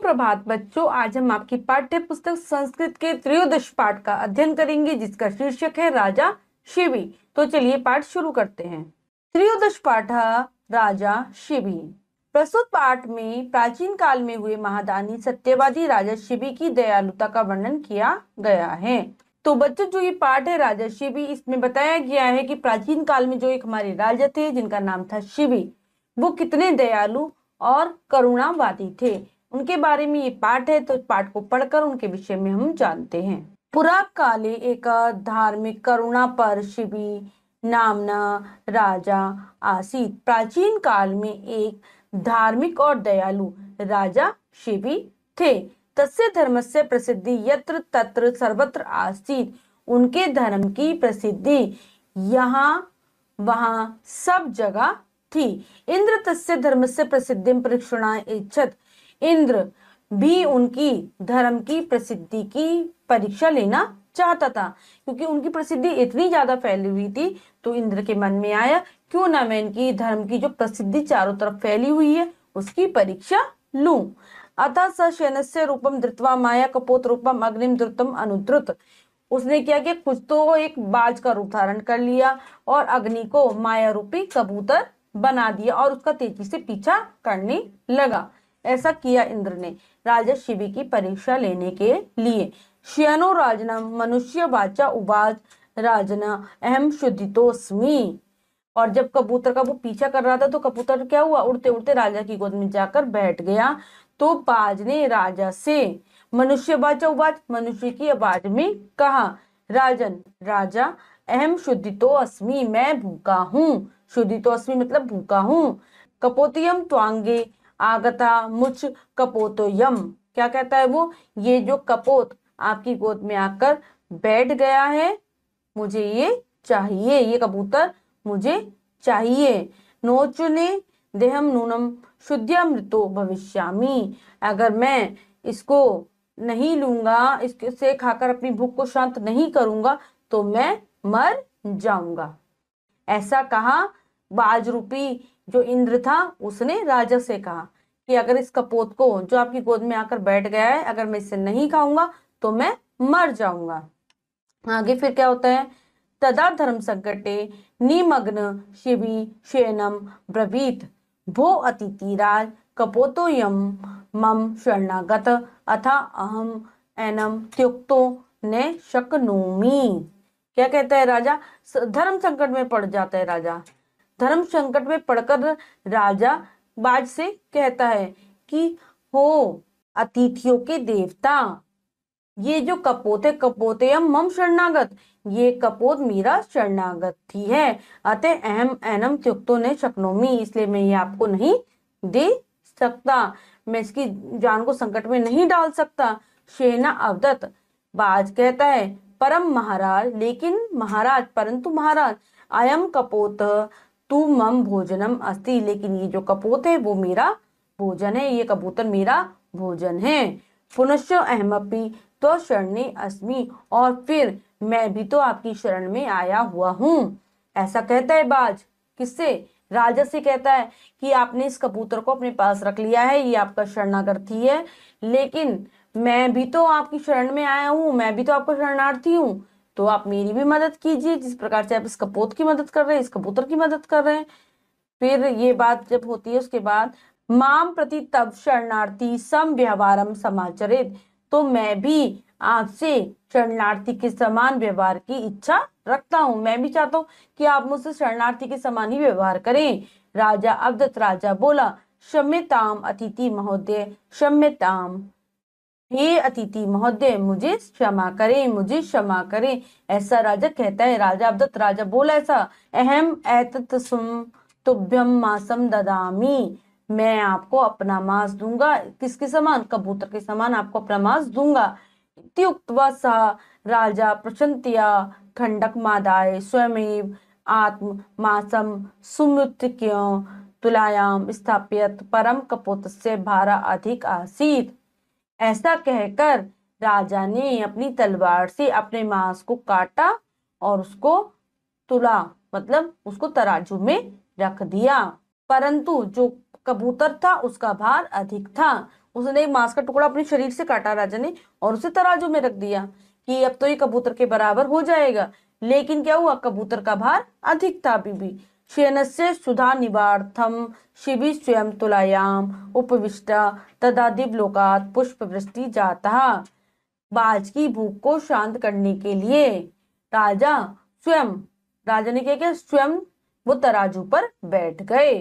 सुप्रभात बच्चों, आज हम आपकी पाठ्य पुस्तक संस्कृत के त्रयोदश पाठ का अध्ययन करेंगे जिसका शीर्षक है राजा शिबी। तो चलिए पाठ शुरू करते हैं। त्रयोदश पाठ राजा शिबी। प्रस्तुत पाठ में प्राचीन काल में हुए महादानी सत्यवादी राजा शिबी की दयालुता का वर्णन किया गया है। तो बच्चों, जो ये पाठ है राजा शिबी, इसमें बताया गया है कि प्राचीन काल में जो एक हमारे राजा थे जिनका नाम था शिबी, वो कितने दयालु और करुणावादी थे, उनके बारे में ये पाठ है। तो पाठ को पढ़कर उनके विषय में हम जानते हैं। पुरा काले एक धार्मिक करुणा पर शिबी नामना राजा आसीत। प्राचीन काल में एक धार्मिक और दयालु राजा शिबी थे। तस्य धर्मस्य प्रसिद्धि यत्र तत्र सर्वत्र आसीत। उनके धर्म की प्रसिद्धि यहाँ वहां सब जगह थी। इंद्र तस्य धर्मस्य प्रसिद्धिं परीक्षणा इच्छत। इंद्र भी उनकी धर्म की प्रसिद्धि की परीक्षा लेना चाहता था, क्योंकि उनकी प्रसिद्धि इतनी ज्यादा फैली हुई थी। तो इंद्र के मन में आया, क्यों ना मैं इनकी धर्म की जो प्रसिद्धि चारों तरफ फैली हुई है उसकी परीक्षा लूं। अतः स शयनस्य रूपम धृत्वा माया कपोत रूपम अग्निम द्रुतम अनुद्रुत। उसने क्या किया, कुछ तो एक बाज का रूप धारण कर लिया और अग्नि को माया रूपी कबूतर बना दिया और उसका तेजी से पीछा करने लगा। ऐसा किया इंद्र ने राजा शिबी की परीक्षा लेने के लिए। श्यनो राजना मनुष्य वाचा उवाच राजना अहम शुद्धितोस्मि। और जब कबूतर का वो पीछा कर रहा था तो कबूतर क्या हुआ, उड़ते उड़ते राजा की गोद में जाकर बैठ गया। तो बाज ने राजा से मनुष्य वाचा उवाच, मनुष्य की आवाज में कहा, राजन राजा, अहम शुद्धितो अस्मि, मैं भूखा हूँ। शुद्धितो अस्मि मतलब भूखा हूँ। कपोतियम त्वांगे आगता मुच कपोतोयम। क्या कहता है वो, ये जो कपोत आपकी गोद में आकर बैठ गया है, मुझे ये चाहिए, ये कबूतर मुझे चाहिए। नोचुने देहम नूनम शुद्ध्यामृतो भविष्यामि। अगर मैं इसको नहीं लूंगा, इससे खाकर अपनी भूख को शांत नहीं करूंगा तो मैं मर जाऊंगा। ऐसा कहा बाज रूपी जो इंद्र था, उसने राजा से कहा कि अगर इस कपोत को जो आपकी गोद में आकर बैठ गया है, अगर मैं इसे नहीं खाऊंगा तो मैं मर जाऊंगा। आगे फिर क्या होता है, तदा धर्म संकटे निमग्न शिबी शयनम ब्रवीत भो अतिथिराज कपोतोयम मम शरणागत अथा अहम एनम त्युक्तो ने शक्नोमि। क्या कहता है राजा, धर्म संकट में पड़ जाता है राजा। धर्म संकट में पड़कर राजा बाज से कहता है कि हो अतिथियों के देवता, ये जो कपोत है कपोतयम मम शरणागत, ये कपोत मेरा शरणागत ही है। अतः अहम एनम त्युक्तो ने शक्नोमि, इसलिए मैं ये आपको नहीं दे सकता, मैं इसकी जान को संकट में नहीं डाल सकता। शेना अवदत, बाज कहता है, परम महाराज, लेकिन महाराज, परंतु महाराज, अयम कपोत तू मम भोजनम अस्ति, लेकिन ये जो कपोत है वो मेरा भोजन है, ये कबूतर मेरा भोजन है। पुनश्च अहमपि तो शरणे अस्मि, और फिर मैं भी तो आपकी शरण में आया हुआ हूँ। ऐसा कहता है बाज, किससे, राजा से कहता है कि आपने इस कबूतर को अपने पास रख लिया है, ये आपका शरणार्थी है, लेकिन मैं भी तो आपकी शरण में आया हूँ, मैं भी तो आपका शरणार्थी हूँ, तो आप मेरी भी मदद कीजिए। जिस प्रकार से आप इस कपोत की मदद कर रहे हैं, इस कबूतर की मदद कर रहे हैं। फिर ये बात जब होती है उसके बाद, माम प्रति तब शरणार्थी सम व्यवहारम समाचरित, तो मैं भी आपसे शरणार्थी के समान व्यवहार की इच्छा रखता हूँ, मैं भी चाहता हूँ कि आप मुझसे शरणार्थी के समान ही व्यवहार करें। राजा अवदत राजा बोला, क्षम्यताम अतिथि महोदय, क्षम्यताम, हे अतिथि महोदय, मुझे क्षमा करें, मुझे क्षमा करें। ऐसा राजा कहता है। राजा अवदत राजा बोला ऐसा, अहम एतत्सुम तुभ्यम मासम ददामी, मैं आपको अपना मांस दूंगा, किसके समान, कबूतर के समान आपको अपना मांस दूंगा। इत्युक्त्वा सः राजा प्रशंतया खंडक मादाय स्वयमेव आत्म मासम सुमुत्य तुलायाम स्थाप्यत परम कपोतस्य भारा अधिक आसीत। ऐसा कहकर राजा ने अपनी तलवार से अपने मांस को काटा और उसको तुला, मतलब उसको तराजू में रख दिया, परंतु जो कबूतर था उसका भार अधिक था, उसने एक मांस का टुकड़ा अपने शरीर से काटा राजा ने और उसे तराजू में रख दिया कि अब तो ये कबूतर के बराबर हो जाएगा। लेकिन क्या हुआ, कबूतर का भार अधिक था अभी भी। शयनस्य सुधा निवार्थम शिवि स्वयं तुलायाम उपविष्टा तदा दिवलोकात् पुष्प वृष्टि जाता। बाज की भूख को शांत करने के लिए राजा स्वयं, राजा ने क्या किया, स्वयं वो तराजू पर बैठ गए।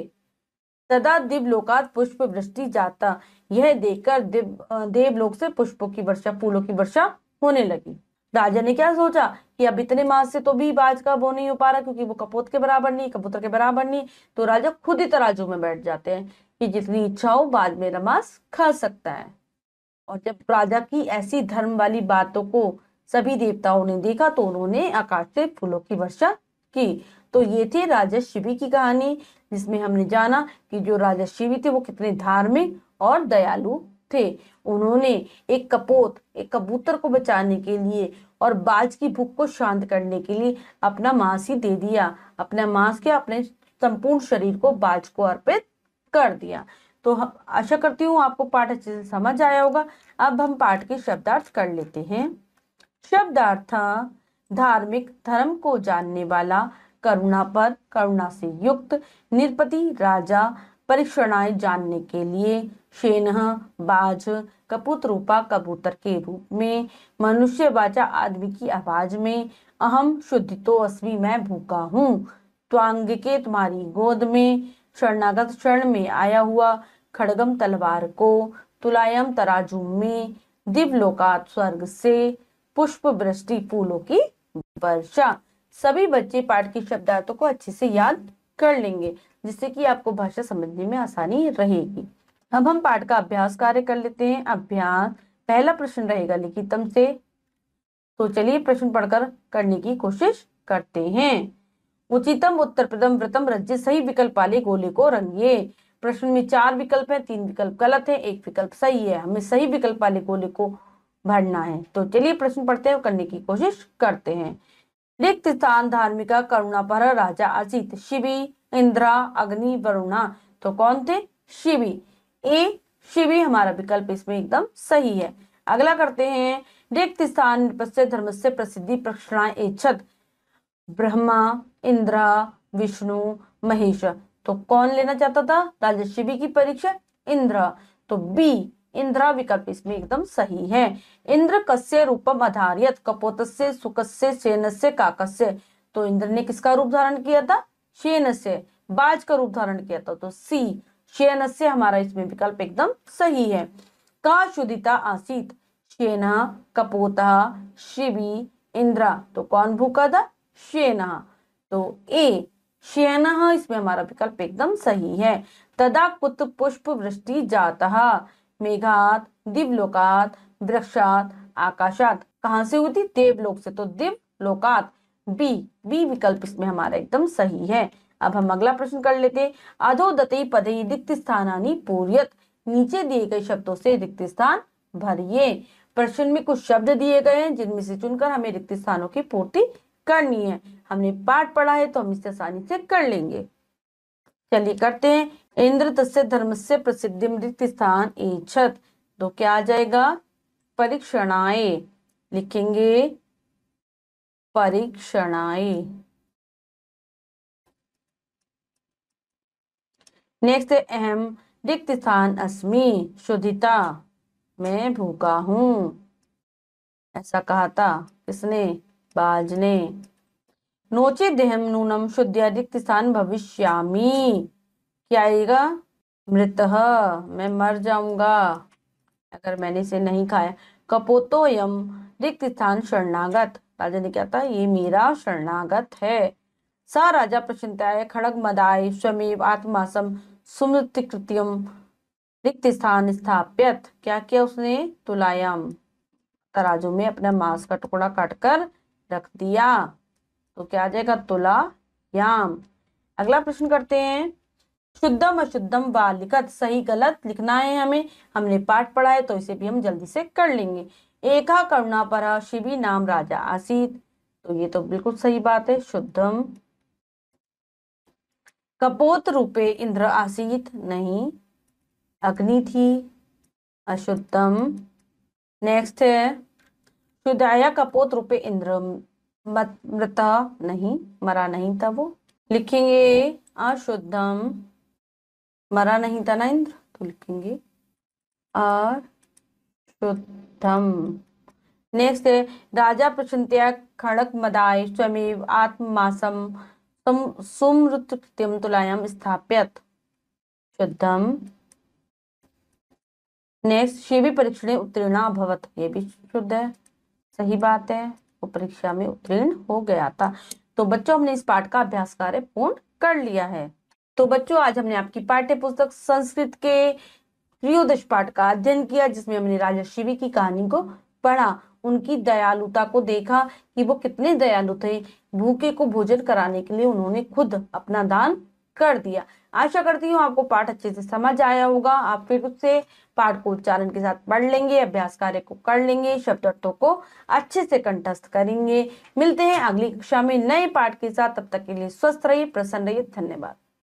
तदा दिवलोकात् पुष्प वृष्टि जाता, यह देखकर देवलोक से पुष्पों की वर्षा, फूलों की वर्षा होने लगी। राजा ने क्या सोचा कि अब इतने मास से तो भी बाज का वो नहीं हो पा रहा, क्योंकि वो कपोत के बराबर नहीं, कबूतर के बराबर नहीं। तो राजा खुद ही तराजू में बैठ जाते हैं कि जितनी इच्छा हो बाज मेरा मांस खा सकता है। और जब राजा की ऐसी धर्म वाली बातों को सभी देवताओं ने देखा तो उन्होंने आकाश से फूलों की वर्षा की। तो ये थी राजा शिवी की कहानी, जिसमें हमने जाना कि जो राजा शिवी थे वो कितने धार्मिक और दयालु थे। उन्होंने एक कपोत, एक कबूतर को बचाने के लिए और बाज की भूख को शांत करने के लिए अपना मांस ही दे दिया, अपना मांस क्या, अपने संपूर्ण शरीर को बाज को अर्पित कर दिया। तो आशा करती हूँ आपको पाठ अच्छे से समझ आया होगा। अब हम पाठ के शब्दार्थ कर लेते हैं। शब्दार्थ, धार्मिक, धर्म को जानने वाला, करुणा पर, करुणा से युक्त, निरपति, राजा, परीक्षणाएं जानने के लिए, शेनह, बाज, कपूत रूपा, कबूतर के रूप में, मनुष्य वाचा, आदमी की आवाज में, अहम शुद्धितो अस्मि, मैं भूखा हूँ, त्वांग के, तुम्हारी गोद में, शरणागत, शरण में आया हुआ, खड़गम, तलवार को, तुलायम, तराजू में, दिवलोकात, स्वर्ग से, पुष्प वृष्टि, फूलों की वर्षा। सभी बच्चे पाठ के शब्दार्थों को अच्छे से याद कर लेंगे, जिससे कि आपको भाषा समझने में आसानी रहेगी। अब हम पाठ का अभ्यास कार्य कर लेते हैं। अभ्यास, पहला प्रश्न रहेगा लिखितम से। तो चलिए प्रश्न पढ़कर करने की कोशिश करते हैं। उचितम उत्तरप्रदम व्रतम रज्य, सही विकल्प वाले गोले को रंगिए। प्रश्न में 4 विकल्प है, 3 विकल्प गलत है, 1 विकल्प सही है। हमें सही विकल्प वाले गोले को भरना है। तो चलिए प्रश्न पढ़ते हैं और करने की कोशिश करते हैं। रिक्त स्थान, धार्मिका, करुणापर, राजा आसित, शिवी, इंद्रा, अग्नि, वरुणा। तो कौन थे, शिवी। ए शिवी हमारा विकल्प इसमें एकदम सही है। अगला करते हैं, रिक्त स्थान, नृपस्य, धर्मस्य, प्रसिद्धि, प्रक्षणा, एच्छत, ब्रह्मा, इंद्रा, विष्णु, महेश। तो कौन लेना चाहता था राजा शिवी की परीक्षा, इंद्र। तो बी इंद्रा विकल्प इसमें एकदम सही है। इंद्र कस्य रूपम अधार्यत, कपोतस्य, सुकस्य, सेनस्य, काकस्य। तो इंद्र ने किसका रूप धारण किया था, शेनस्य, बाज का रूप धारण किया था। तो सी शेनस्य हमारा इसमें विकल्प एकदम सही है। का शुदिता आसीत, शेना, कपोता, शिवी, इंद्रा। तो कौन भूखा था, शेना। तो ए शेना इसमें हमारा विकल्प एकदम सही है। तदा कुत पुष्प वृष्टि जातः, मेघात, दिवलोकात, वृक्षात, आकाशात। कहां से हुई थी, देवलोक से। तो दिवलोकात, बी विकल्प इसमें हमारा एकदम सही है। अब हम अगला प्रश्न कर लेते हैं। अधोदते पदे रिक्त स्थानानि पूर्यत, नीचे दिए गए शब्दों से रिक्त स्थान भरिए। प्रश्न में कुछ शब्द दिए गए हैं जिनमें से चुनकर हमें रिक्त स्थानों की पूर्ति करनी है। हमने पाठ पढ़ा है तो हम इसे आसानी से कर लेंगे। चलिए करते हैं। इंद्र तस्य धर्मस्य प्रसिद्धिम रिक्त स्थान एच्छत। तो क्या आ जाएगा, परीक्षणाएं लिखेंगे, परीक्षणाएं। नेक्स्ट है अहम रिक्त स्थान अस्मि, शुद्धिता, मैं भूखा हूं। ऐसा कहा था किसने, बाज ने। नोचे देहम नूनम शुद्ध रिक्त स्थान भविष्यामि, क्या आएगा, मृतः, मैं मर जाऊंगा अगर मैंने इसे नहीं खाया। कपोतोयम रिक्त स्थान शरणागत, राजा ने क्या था, ये मेरा शरणागत है। सा राजा प्रचिंताय खड़ग मदाय स्वमेव आत्मासम सुमृति कृत्यम रिक्त स्थान स्थाप्यत। क्या किया उसने, तुलायाम, तराजू में अपना मांस का टुकड़ा काटकर रख दिया। तो क्या आ जाएगा, तुलायाम। अगला प्रश्न करते हैं। शुद्धम अशुद्धम व लिखत, सही गलत लिखना है हमें। हमने पाठ पढ़ा है तो इसे भी हम जल्दी से कर लेंगे। एका करुणा पर शिवी नाम राजा आसीत। तो ये तो बिल्कुल सही बात है, शुद्धम। कपोत रूपे इंद्र आसीत, नहीं, अग्नि थी। अशुद्धम। नेक्स्ट है शुद्धाया का पौत्र रूपे इंद्र मृता नहीं, मरा नहीं था वो, लिखेंगे अशुद्धम, मरा नहीं था ना इंद्र, तो लिखेंगे अशुद्धम। नेक्स्ट है राजा प्रचंत्या खड़क मदाय स्वमेव आत्मासम सुमृत कृत्यम तुलायाम स्थाप्यत, शुद्धम। नेक्स्ट शिवी परीक्षणे उत्तीर्ण अभवत, ये भी शुद्ध है, सही बात है, वो परीक्षा में उत्तीर्ण हो गया था। तो बच्चों हमने इस पाठ का अभ्यास कार्य पूर्ण कर लिया है। तो बच्चों आज हमने आपकी पाठ्य पुस्तक संस्कृत के त्रयोदश पाठ का अध्ययन किया, जिसमें हमने राजा शिवी की कहानी को पढ़ा, उनकी दयालुता को देखा कि वो कितने दयालु थे, भूखे को भोजन कराने के लिए उन्होंने खुद अपना दान कर दिया। आशा करती हूँ आपको पाठ अच्छे से समझ आया होगा। आप फिर उससे पाठ को उच्चारण के साथ पढ़ लेंगे, अभ्यास कार्य को कर लेंगे, शब्द अर्थों को अच्छे से कंठस्थ करेंगे। मिलते हैं अगली कक्षा में नए पाठ के साथ, तब तक के लिए स्वस्थ रहिए, प्रसन्न रहिए, धन्यवाद।